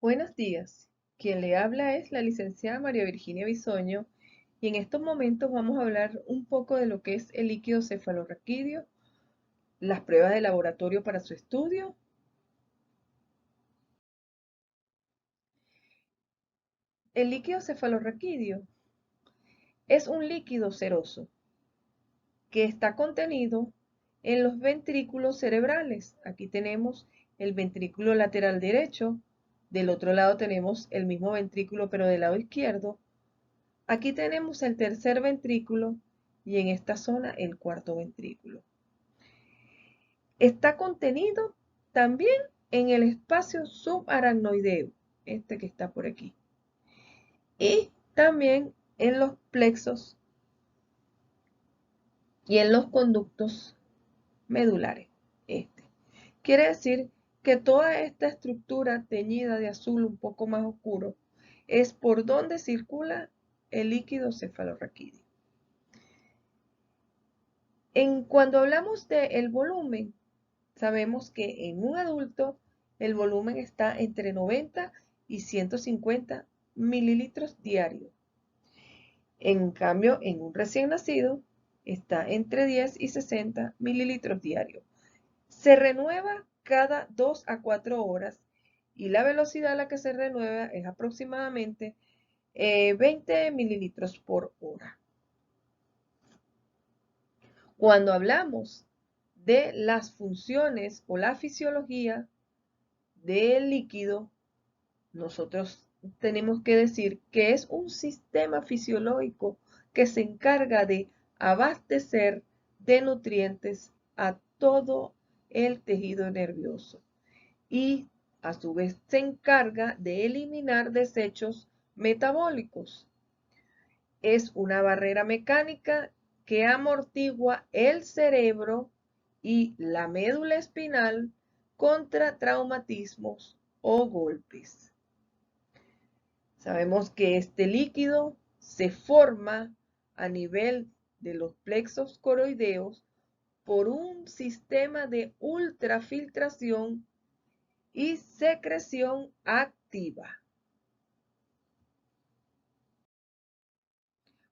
Buenos días. Quien le habla es la licenciada María Virginia Bisoño y en estos momentos vamos a hablar un poco de lo que es el líquido cefalorraquídeo, las pruebas de laboratorio para su estudio. El líquido cefalorraquídeo es un líquido seroso que está contenido en los ventrículos cerebrales. Aquí tenemos el ventrículo lateral derecho, del otro lado tenemos el mismo ventrículo pero del lado izquierdo. Aquí tenemos el tercer ventrículo y en esta zona el cuarto ventrículo. Está contenido también en el espacio subaracnoideo, este que está por aquí, y también en los plexos y en los conductos medulares. Este. Quiere decir que toda esta estructura teñida de azul un poco más oscuro es por donde circula el líquido cefalorraquídeo. Cuando hablamos del volumen, sabemos que en un adulto el volumen está entre 90 y 150 mililitros diarios. En cambio, en un recién nacido está entre 10 y 60 mililitros diarios. Se renueva cada 2 a 4 horas y la velocidad a la que se renueva es aproximadamente 20 mililitros por hora. Cuando hablamos de las funciones o la fisiología del líquido, nosotros tenemos que decir que es un sistema fisiológico que se encarga de abastecer de nutrientes a todo el tejido nervioso y a su vez se encarga de eliminar desechos metabólicos. Es una barrera mecánica que amortigua el cerebro y la médula espinal contra traumatismos o golpes. Sabemos que este líquido se forma a nivel de los plexos coroideos por un sistema de ultrafiltración y secreción activa.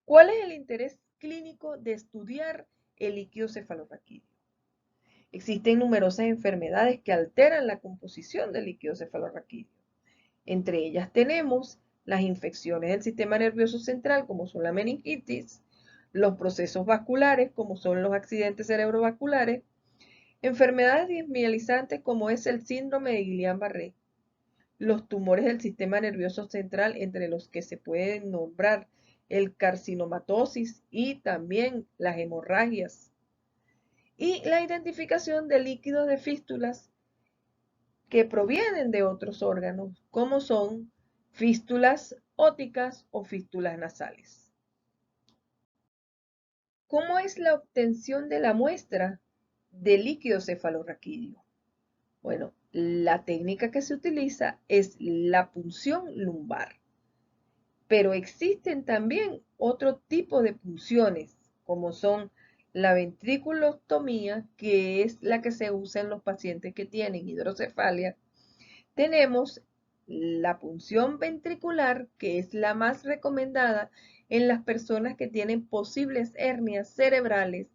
¿Cuál es el interés clínico de estudiar el líquido cefalorraquídeo? Existen numerosas enfermedades que alteran la composición del líquido cefalorraquídeo. Entre ellas tenemos las infecciones del sistema nervioso central, como son la meningitis, los procesos vasculares, como son los accidentes cerebrovasculares, enfermedades desmielizantes, como es el síndrome de Guillain-Barré, los tumores del sistema nervioso central, entre los que se pueden nombrar el carcinomatosis y también las hemorragias, y la identificación de líquidos de fístulas que provienen de otros órganos, como son fístulas ópticas o fístulas nasales. ¿Cómo es la obtención de la muestra de líquido cefalorraquídeo? Bueno, la técnica que se utiliza es la punción lumbar, pero existen también otro tipo de punciones, como son la ventriculostomía, que es la que se usa en los pacientes que tienen hidrocefalia. Tenemos la punción ventricular, que es la más recomendada en las personas que tienen posibles hernias cerebrales,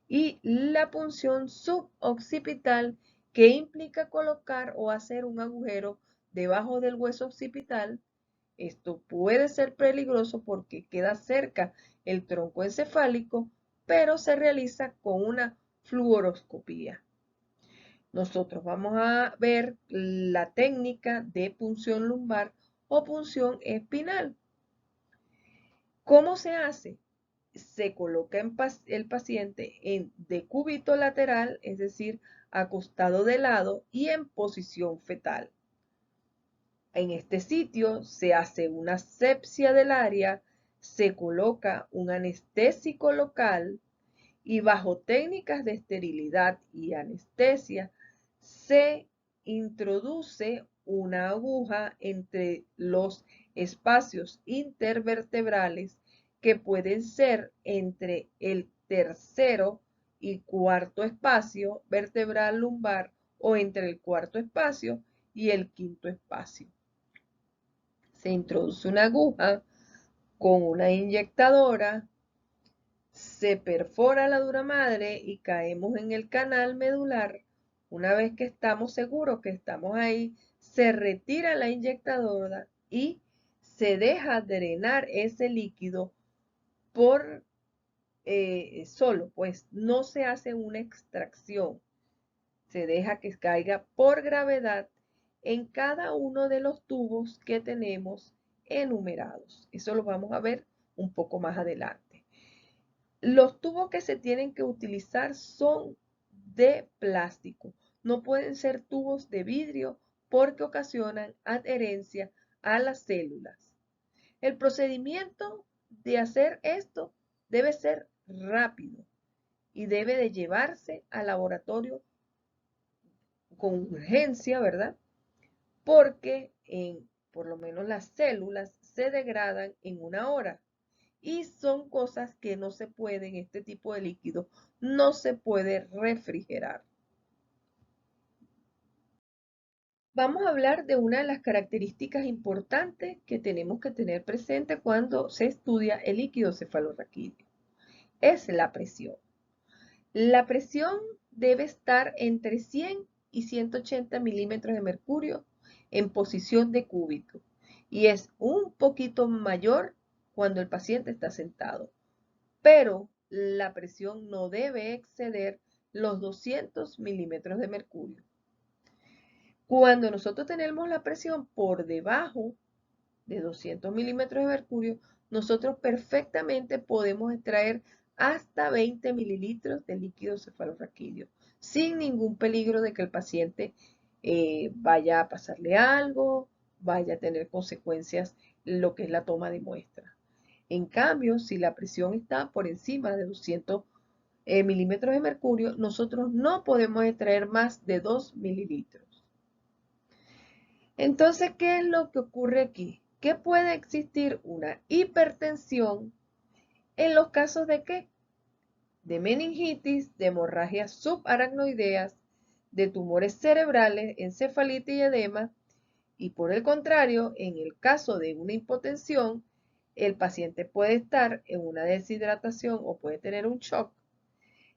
y la punción suboccipital, que implica colocar o hacer un agujero debajo del hueso occipital. Esto puede ser peligroso porque queda cerca el tronco encefálico, pero se realiza con una fluoroscopía. Nosotros vamos a ver la técnica de punción lumbar o punción espinal. ¿Cómo se hace? Se coloca el paciente en decúbito lateral, es decir, acostado de lado y en posición fetal. En este sitio se hace una asepsia del área, se coloca un anestésico local y bajo técnicas de esterilidad y anestesia se introduce una aguja entre los espacios intervertebrales que pueden ser entre el tercero y cuarto espacio vertebral lumbar o entre el cuarto espacio y el quinto espacio. Se introduce una aguja con una inyectadora, se perfora la dura madre y caemos en el canal medular. Una vez que estamos seguros que estamos ahí, se retira la inyectadora y se deja drenar ese líquido por solo, pues no se hace una extracción. Se deja que caiga por gravedad en cada uno de los tubos que tenemos enumerados. Eso lo vamos a ver un poco más adelante. Los tubos que se tienen que utilizar son de plástico. No pueden ser tubos de vidrio porque ocasionan adherencia a las células. El procedimiento de hacer esto debe ser rápido y debe de llevarse al laboratorio con urgencia, ¿verdad? Porque por lo menos las células se degradan en una hora y son cosas que no se pueden, este tipo de líquido no se puede refrigerar. Vamos a hablar de una de las características importantes que tenemos que tener presente cuando se estudia el líquido cefalorraquídeo. Es la presión. La presión debe estar entre 100 y 180 milímetros de mercurio en posición de cúbito y es un poquito mayor cuando el paciente está sentado, pero la presión no debe exceder los 200 milímetros de mercurio. Cuando nosotros tenemos la presión por debajo de 200 milímetros de mercurio, nosotros perfectamente podemos extraer hasta 20 mililitros de líquido cefalorraquídeo, sin ningún peligro de que el paciente vaya a pasarle algo, vaya a tener consecuencias lo que es la toma de muestra. En cambio, si la presión está por encima de 200 milímetros de mercurio, nosotros no podemos extraer más de 2 mililitros. Entonces, ¿qué es lo que ocurre aquí? Que puede existir una hipertensión en los casos de ¿qué? De meningitis, de hemorragias subaracnoideas, de tumores cerebrales, encefalitis y edema. Y por el contrario, en el caso de una hipotensión, el paciente puede estar en una deshidratación o puede tener un shock.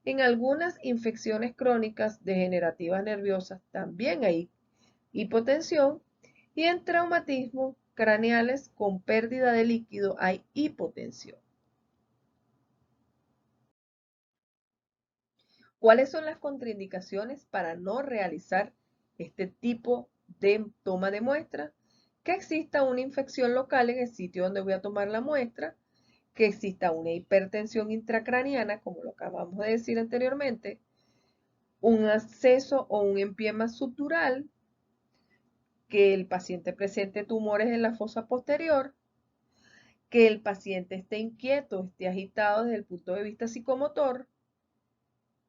En algunas infecciones crónicas degenerativas nerviosas también hay hipotensión y en traumatismos craneales con pérdida de líquido hay hipotensión. ¿Cuáles son las contraindicaciones para no realizar este tipo de toma de muestra? Que exista una infección local en el sitio donde voy a tomar la muestra, que exista una hipertensión intracraniana, como lo acabamos de decir anteriormente, un acceso o un empiema subdural, que el paciente presente tumores en la fosa posterior, que el paciente esté inquieto, esté agitado desde el punto de vista psicomotor,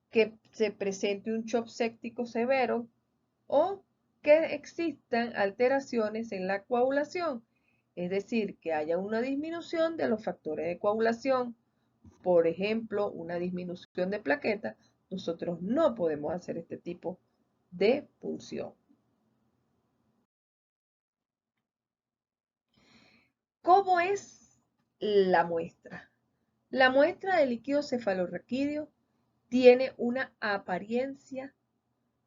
que se presente un shock séptico severo o que existan alteraciones en la coagulación, es decir, que haya una disminución de los factores de coagulación, por ejemplo, una disminución de plaquetas. Nosotros no podemos hacer este tipo de punción. ¿Cómo es la muestra? La muestra de líquido cefalorraquídeo tiene una apariencia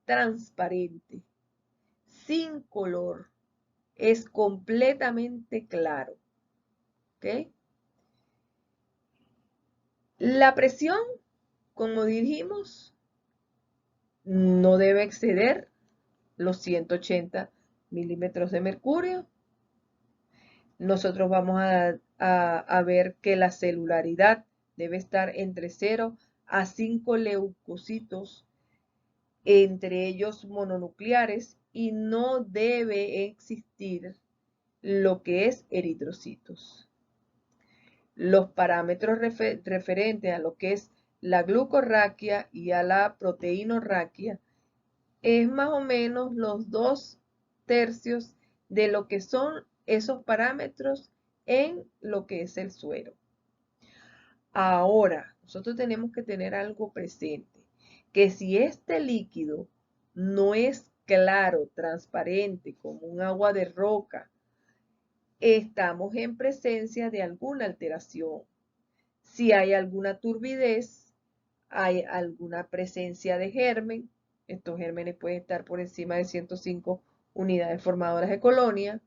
transparente, sin color, es completamente claro. ¿Ok? La presión, como dijimos, no debe exceder los 180 milímetros de mercurio. Nosotros vamos a ver que la celularidad debe estar entre 0 a 5 leucocitos, entre ellos mononucleares, y no debe existir lo que es eritrocitos. Los parámetros referentes a lo que es la glucorraquia y a la proteinorraquia es más o menos los 2/3 de lo que son esos parámetros en lo que es el suero. Ahora, nosotros tenemos que tener algo presente, que si este líquido no es claro, transparente, como un agua de roca, estamos en presencia de alguna alteración. Si hay alguna turbidez, hay alguna presencia de germen. Estos gérmenes pueden estar por encima de 105 unidades formadoras de colonia.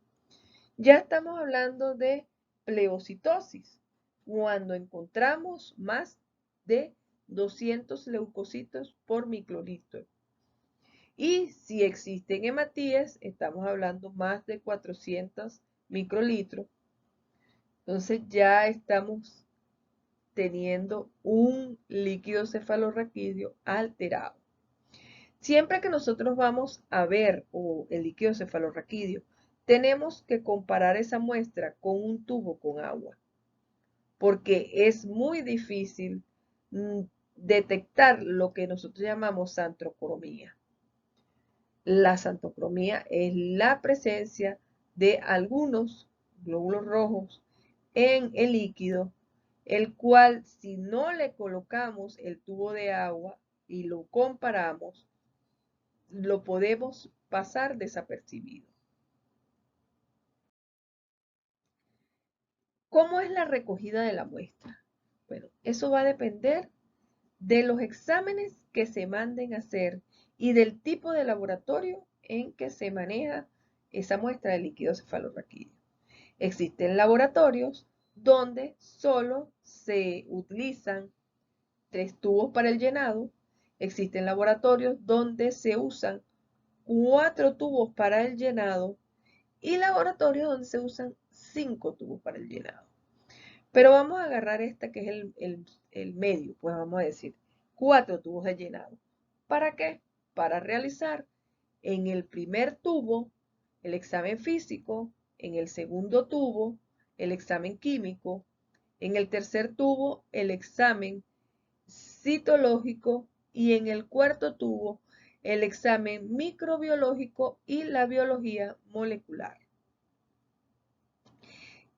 Ya estamos hablando de pleocitosis, cuando encontramos más de 200 leucocitos por microlitro. Y si existen hematíes, estamos hablando más de 400 microlitros. Entonces ya estamos teniendo un líquido cefalorraquídeo alterado. Siempre que nosotros vamos a ver el líquido cefalorraquídeo, tenemos que comparar esa muestra con un tubo con agua, porque es muy difícil detectar lo que nosotros llamamos xantrocromía. La xantrocromía es la presencia de algunos glóbulos rojos en el líquido, el cual si no le colocamos el tubo de agua y lo comparamos, lo podemos pasar desapercibido. ¿Cómo es la recogida de la muestra? Bueno, eso va a depender de los exámenes que se manden a hacer y del tipo de laboratorio en que se maneja esa muestra de líquido cefalorraquídeo. Existen laboratorios donde solo se utilizan 3 tubos para el llenado. Existen laboratorios donde se usan 4 tubos para el llenado y laboratorios donde se usan 5 tubos para el llenado. Pero vamos a agarrar esta que es el medio, pues vamos a decir 4 tubos de llenado. ¿Para qué? Para realizar en el primer tubo el examen físico, en el segundo tubo el examen químico, en el tercer tubo el examen citológico y en el cuarto tubo el examen microbiológico y la biología molecular.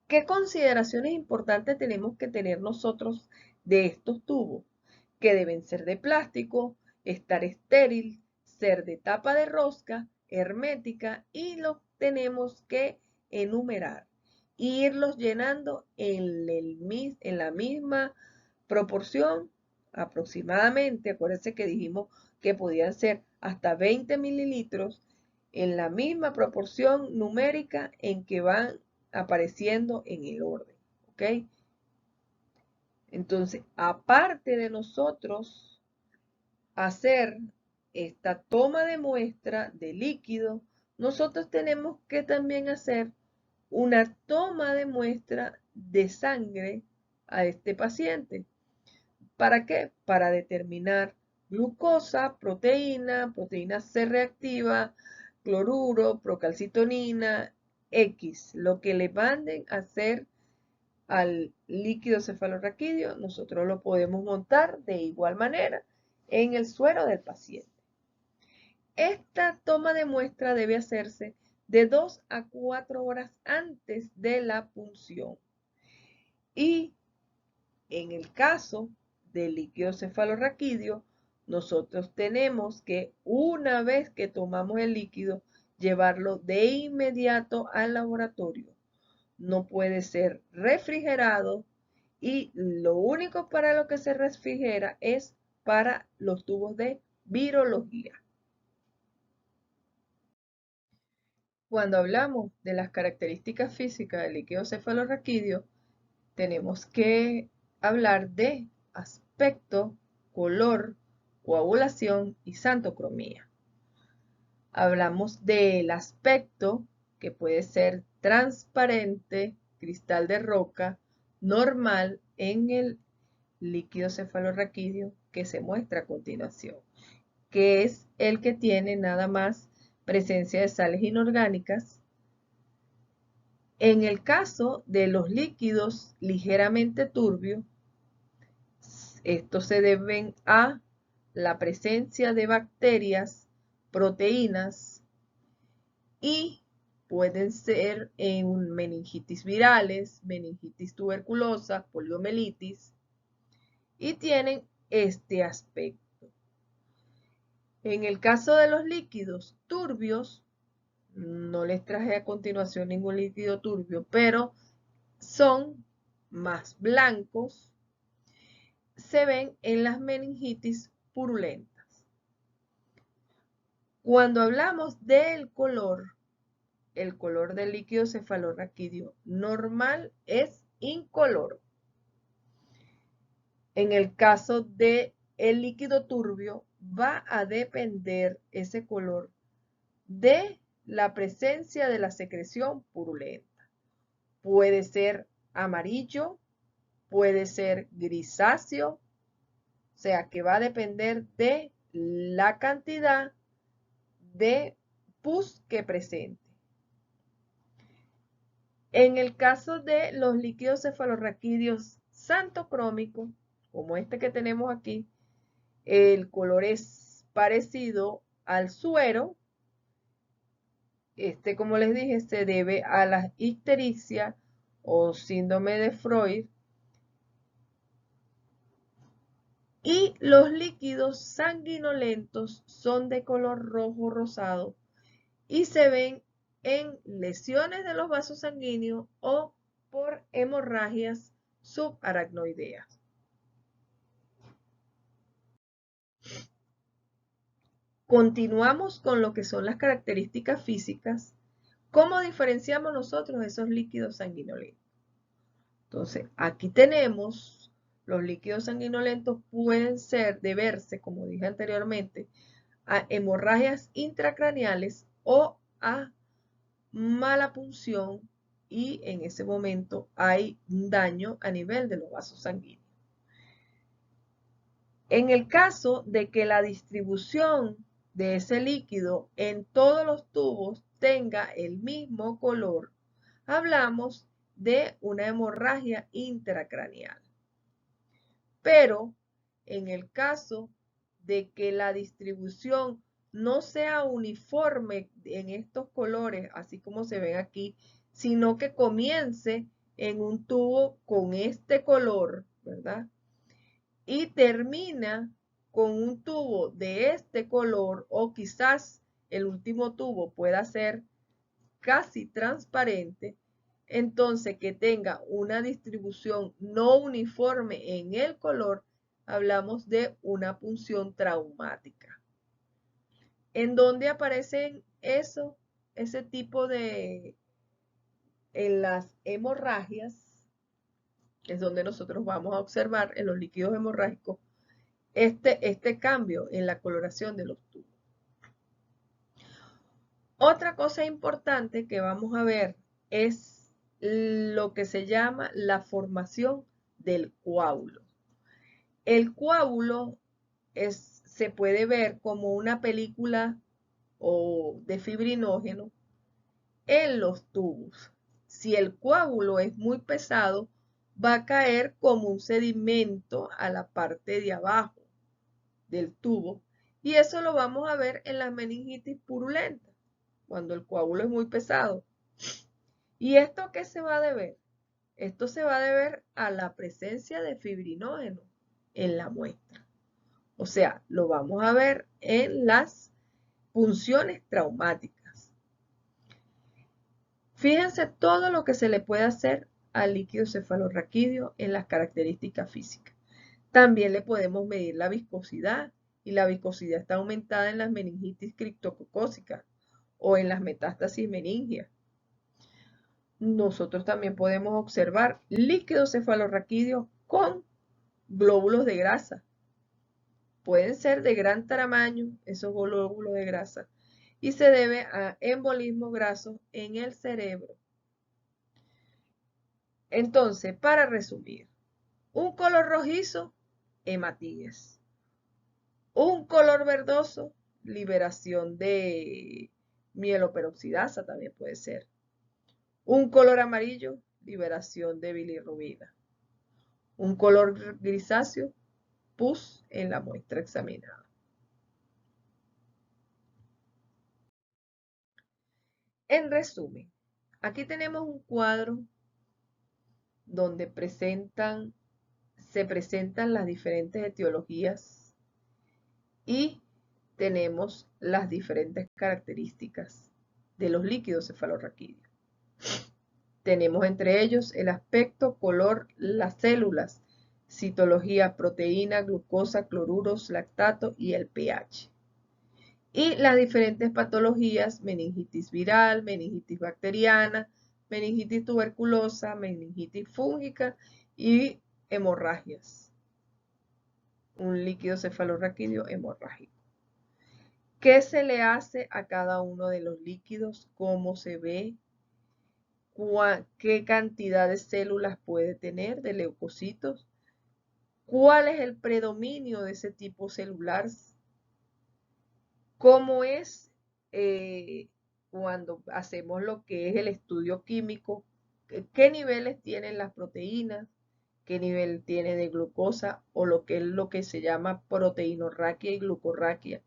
¿Qué consideraciones importantes tenemos que tener nosotros de estos tubos? Que deben ser de plástico, estar estéril, ser de tapa de rosca, hermética y los tenemos que enumerar. Irlos llenando en la misma proporción aproximadamente. Acuérdense que dijimos que podían ser hasta 20 mililitros en la misma proporción numérica en que van apareciendo en el orden. ¿Ok? Entonces, aparte de nosotros hacer esta toma de muestra de líquido, nosotros tenemos que también hacer una toma de muestra de sangre a este paciente. ¿Para qué? Para determinar glucosa, proteína C reactiva, cloruro, procalcitonina, X, lo que le manden a hacer al líquido cefalorraquídeo, nosotros lo podemos montar de igual manera en el suero del paciente. Esta toma de muestra debe hacerse de 2 a 4 horas antes de la punción. Y en el caso del líquido cefalorraquídeo, nosotros tenemos que, una vez que tomamos el líquido, llevarlo de inmediato al laboratorio. No puede ser refrigerado y lo único para lo que se refrigera es para los tubos de virología. Cuando hablamos de las características físicas del líquido cefalorraquídeo, tenemos que hablar de aspecto, color, coagulación y xantrocromía. Hablamos del aspecto, que puede ser transparente, cristal de roca, normal en el líquido cefalorraquídeo que se muestra a continuación, que es el que tiene nada más presencia de sales inorgánicas. En el caso de los líquidos ligeramente turbios, estos se deben a la presencia de bacterias, proteínas y pueden ser en meningitis virales, meningitis tuberculosa, poliomielitis y tienen este aspecto. En el caso de los líquidos turbios, No les traje a continuación ningún líquido turbio, pero son más blancos. Se ven en las meningitis purulentas. Cuando hablamos del color, el color del líquido cefalorraquídeo normal es incoloro. En el caso del líquido turbio, va a depender ese color de la presencia de la secreción purulenta. Puede ser amarillo, puede ser grisáceo, o sea que va a depender de la cantidad de pus que presente. En el caso de los líquidos cefalorraquídeos santocrómicos, como este que tenemos aquí, el color es parecido al suero. Este, como les dije, se debe a la ictericia o síndrome de Freud. Y los líquidos sanguinolentos son de color rojo rosado y se ven en lesiones de los vasos sanguíneos o por hemorragias subaracnoideas. Continuamos con lo que son las características físicas. ¿Cómo diferenciamos nosotros esos líquidos sanguinolentos? Entonces, aquí tenemos los líquidos sanguinolentos pueden deberse, como dije anteriormente, a hemorragias intracraneales o a mala punción y en ese momento hay un daño a nivel de los vasos sanguíneos. En el caso de que la distribución de ese líquido en todos los tubos tenga el mismo color, hablamos de una hemorragia intracraneal. Pero en el caso de que la distribución no sea uniforme en estos colores, así como se ven aquí, sino que comience en un tubo con este color, ¿verdad? Y termina con un tubo de este color o quizás el último tubo pueda ser casi transparente, entonces que tenga una distribución no uniforme en el color, hablamos de una punción traumática. ¿En dónde aparecen ese tipo de, en las hemorragias? Es donde nosotros vamos a observar en los líquidos hemorrágicos este cambio en la coloración de los tubos. Otra cosa importante que vamos a ver es lo que se llama la formación del coágulo. El coágulo se puede ver como una película de fibrinógeno en los tubos. Si el coágulo es muy pesado, va a caer como un sedimento a la parte de abajo del tubo y eso lo vamos a ver en las meningitis purulentas, cuando el coágulo es muy pesado. ¿Y esto a qué se va a deber? Esto se va a deber a la presencia de fibrinógeno en la muestra. O sea, lo vamos a ver en las punciones traumáticas. Fíjense todo lo que se le puede hacer al líquido cefalorraquídeo en las características físicas. También le podemos medir la viscosidad y la viscosidad está aumentada en las meningitis criptococócicas o en las metástasis meningias. Nosotros también podemos observar líquidos cefalorraquídeos con glóbulos de grasa. Pueden ser de gran tamaño esos glóbulos de grasa y se debe a embolismo graso en el cerebro. Entonces, para resumir, un color rojizo, hematíes. Un color verdoso, liberación de mieloperoxidasa también puede ser. Un color amarillo, liberación de bilirrubina. Un color grisáceo, pus en la muestra examinada. En resumen, aquí tenemos un cuadro donde se presentan las diferentes etiologías y tenemos las diferentes características de los líquidos cefalorraquídeos. Tenemos entre ellos el aspecto, color, las células, citología, proteína, glucosa, cloruros, lactato y el pH. Y las diferentes patologías, meningitis viral, meningitis bacteriana, meningitis tuberculosa, meningitis fúngica y hemorragias. Un líquido cefalorraquídeo hemorrágico. ¿Qué se le hace a cada uno de los líquidos? ¿Cómo se ve? ¿Qué cantidad de células puede tener, de leucocitos? ¿Cuál es el predominio de ese tipo celular? ¿Cómo es cuando hacemos lo que es el estudio químico? ¿Qué niveles tienen las proteínas? ¿Qué nivel tiene de glucosa o lo que es lo que se llama proteinorraquia y glucorraquia?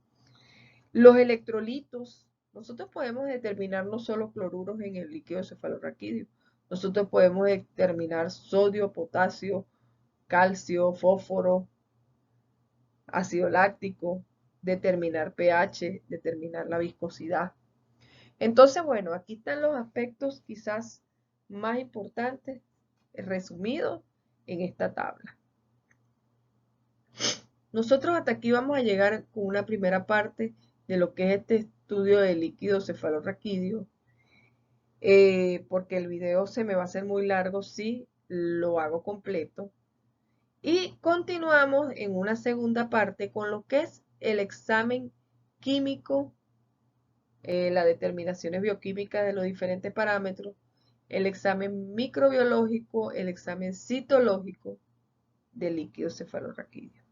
Los electrolitos. Nosotros podemos determinar no solo cloruros en el líquido cefalorraquídeo. Nosotros podemos determinar sodio, potasio, calcio, fósforo, ácido láctico, determinar pH, determinar la viscosidad. Entonces, bueno, aquí están los aspectos quizás más importantes resumidos en esta tabla. Nosotros hasta aquí vamos a llegar con una primera parte de lo que es este estudio de líquido cefalorraquídeo, porque el video se me va a hacer muy largo si lo hago completo. Y continuamos en una segunda parte con lo que es el examen químico, las determinaciones bioquímicas de los diferentes parámetros, el examen microbiológico, el examen citológico del líquido cefalorraquídeo.